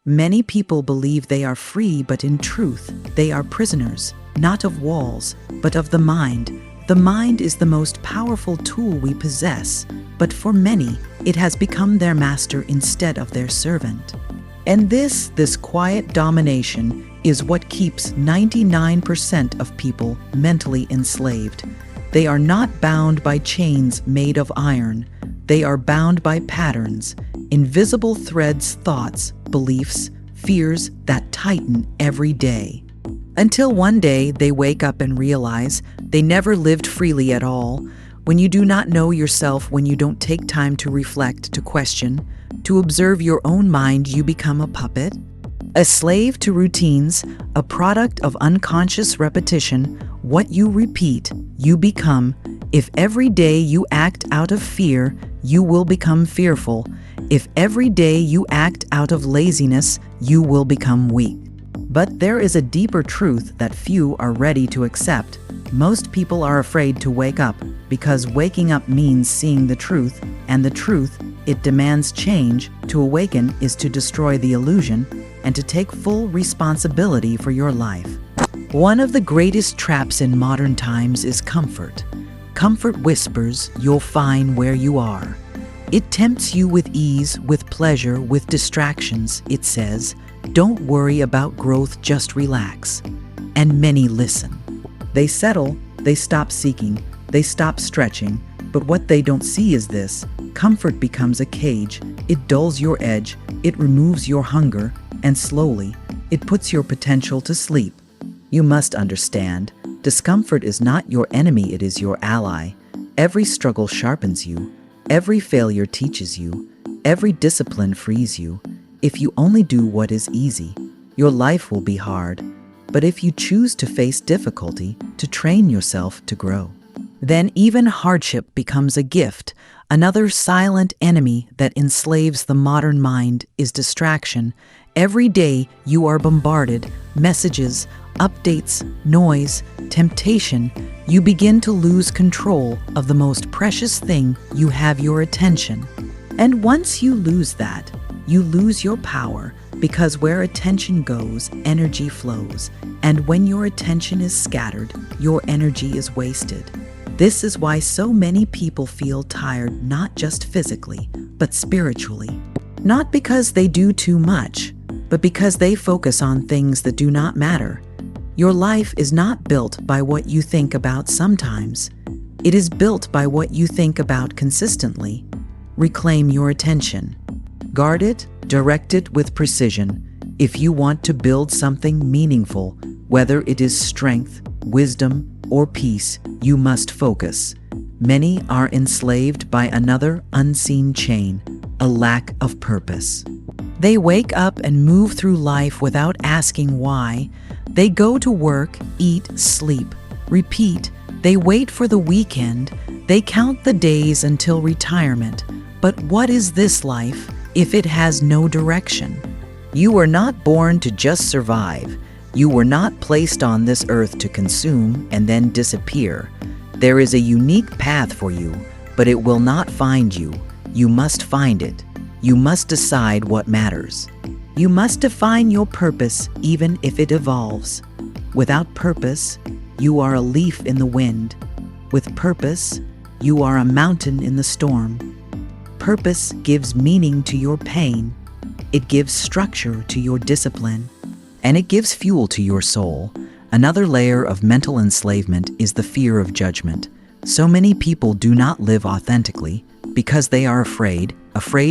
Many people believe they are free, but in truth, they are prisoners, not of walls, but of the mind. The mind is the most powerful tool we possess, but for many, it has become their master instead of their servant. And this quiet domination is what keeps 99% of people mentally enslaved. They are not bound by chains made of iron. They are bound by patterns, invisible threads, thoughts, beliefs, fears that tighten every day. Until one day they wake up and realize they never lived freely at all. When you do not know yourself, when you don't take time to reflect, to question, to observe your own mind, you become a puppet, a slave to routines, a product of unconscious repetition. What you repeat, you become. If every day you act out of fear, you will become fearful. If every day you act out of laziness, you will become weak. But there is a deeper truth that few are ready to accept. Most people are afraid to wake up because waking up means seeing the truth, and the truth, it demands change. To awaken is to destroy the illusion and to take full responsibility for your life. One of the greatest traps in modern times is comfort. Comfort whispers, "You'll find where you are." It tempts you with ease, with pleasure, with distractions. It says, "Don't worry about growth, just relax." And many listen. They settle, they stop seeking, they stop stretching. But what they don't see is this: comfort becomes a cage. It dulls your edge, it removes your hunger, and slowly, it puts your potential to sleep. You must understand, discomfort is not your enemy, it is your ally. Every struggle sharpens you. Every failure teaches you. Every discipline frees you. If you only do what is easy, your life will be hard. But if you choose to face difficulty, to train yourself to grow, then even hardship becomes a gift. Another silent enemy that enslaves the modern mind is distraction. Every day you are bombarded, messages, updates, noise, temptation. You begin to lose control of the most precious thing you have, your attention. And once you lose that, you lose your power, because where attention goes, energy flows. And when your attention is scattered, your energy is wasted. This is why so many people feel tired, not just physically, but spiritually. Not because they do too much, but because they focus on things that do not matter. Your life is not built by what you think about sometimes. It is built by what you think about consistently. Reclaim your attention. Guard it, direct it with precision. If you want to build something meaningful, whether it is strength, wisdom, or peace, you must focus. Many are enslaved by another unseen chain, a lack of purpose. They wake up and move through life without asking why. They go to work, eat, sleep, repeat. They wait for the weekend. They count the days until retirement. But what is this life if it has no direction? You were not born to just survive. You were not placed on this earth to consume and then disappear. There is a unique path for you, but it will not find you. You must find it. You must decide what matters. You must define your purpose, even if it evolves. Without purpose, you are a leaf in the wind. With purpose, you are a mountain in the storm. Purpose gives meaning to your pain. It gives structure to your discipline. And it gives fuel to your soul. Another layer of mental enslavement is the fear of judgment. So many people do not live authentically because they are afraid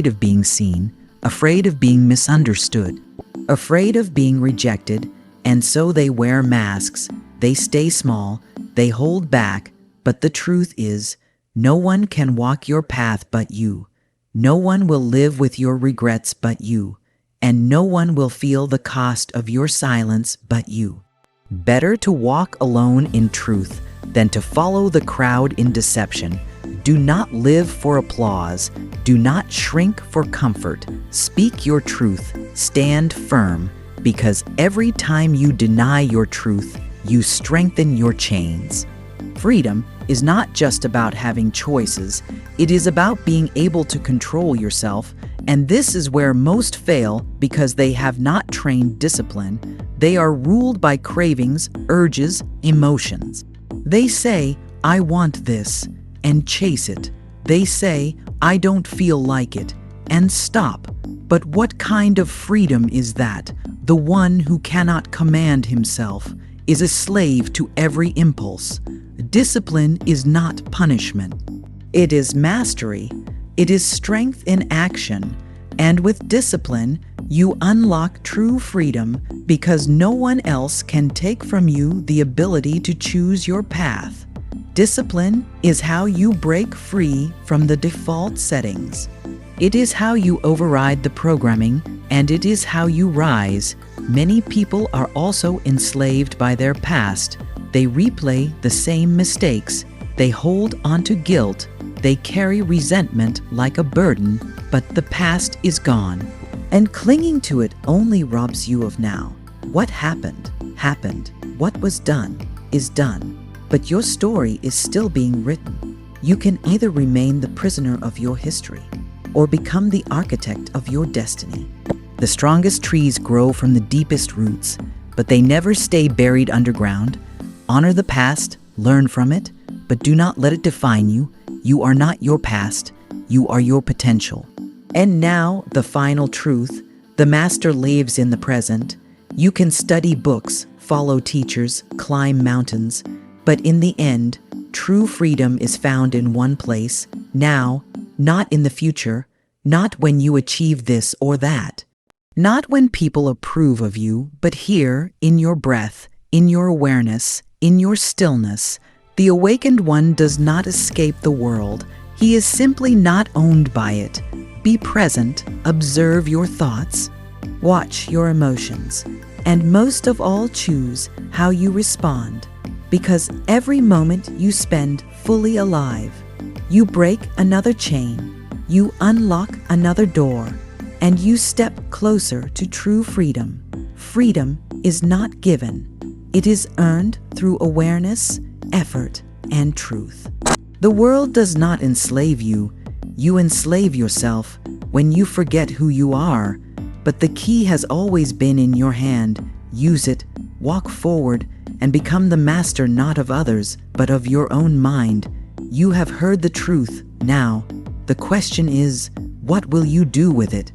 of being seen, afraid of being misunderstood, afraid of being rejected, and so they wear masks, they stay small, they hold back. But the truth is, no one can walk your path but you. No one will live with your regrets but you. And no one will feel the cost of your silence but you. Better to walk alone in truth than to follow the crowd in deception. Do not live for applause. Do not shrink for comfort. Speak your truth. Stand firm, because every time you deny your truth, you strengthen your chains. Freedom is not just about having choices. It is about being able to control yourself And this is where most fail because they have not trained discipline. They are ruled by cravings, urges, emotions. They say, I want this, and chase it. They say, I don't feel like it, and stop. But what kind of freedom is that? The one who cannot command himself is a slave to every impulse. Discipline is not punishment. It is mastery. It is strength in action. And with discipline, you unlock true freedom because no one else can take from you the ability to choose your path. Discipline is how you break free from the default settings. It is how you override the programming, and it is how you rise. Many people are also enslaved by their past. They replay the same mistakes. They hold onto guilt. They carry resentment like a burden, but the past is gone. And clinging to it only robs you of now. What happened, happened. What was done, is done. But your story is still being written. You can either remain the prisoner of your history or become the architect of your destiny. The strongest trees grow from the deepest roots, but they never stay buried underground. Honor the past, learn from it, but do not let it define you. You are not your past, you are your potential. And now, the final truth, the master lives in the present. You can study books, follow teachers, climb mountains, but in the end, true freedom is found in one place, now, not in the future, not when you achieve this or that. Not when people approve of you, but here, in your breath, in your awareness, in your stillness. The awakened one does not escape the world. He is simply not owned by it. Be present, observe your thoughts, watch your emotions, and most of all choose how you respond. Because every moment you spend fully alive, you break another chain, you unlock another door, and you step closer to true freedom. Freedom is not given. It is earned through awareness, effort, and truth. The world does not enslave you. You enslave yourself when you forget who you are. But the key has always been in your hand. Use it, walk forward, and become the master not of others, but of your own mind. You have heard the truth. Now, the question is, what will you do with it?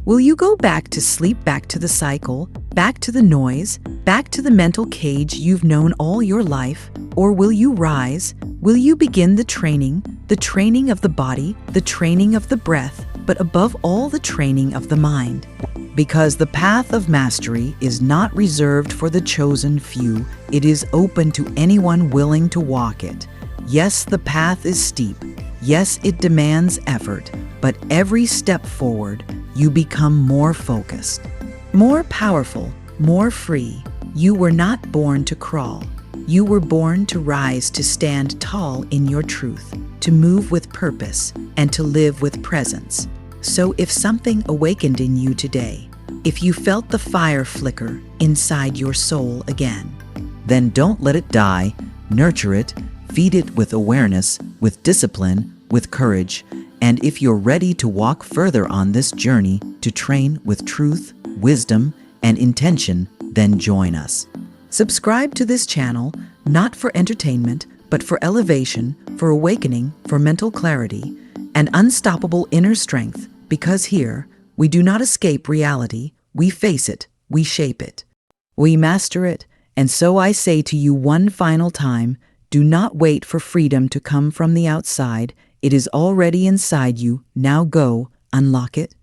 Will you go back to sleep, back to the cycle, back to the noise, back to the mental cage you've known all your life? Or will you rise? Will you begin the training of the body, the training of the breath, but above all the training of the mind? Because the path of mastery is not reserved for the chosen few, it is open to anyone willing to walk it. Yes, the path is steep. Yes, it demands effort, but every step forward, you become more focused, more powerful, more free. You were not born to crawl. You were born to rise, to stand tall in your truth, to move with purpose, and to live with presence. So if something awakened in you today, if you felt the fire flicker inside your soul again, then don't let it die. Nurture it, feed it with awareness, with discipline, with courage. And if you're ready to walk further on this journey, to train with truth, wisdom, and intention, then join us. Subscribe to this channel, not for entertainment, but for elevation, for awakening, for mental clarity, and unstoppable inner strength, because here, we do not escape reality, we face it, we shape it, we master it. And so I say to you one final time, do not wait for freedom to come from the outside. It is already inside you. Now go, unlock it.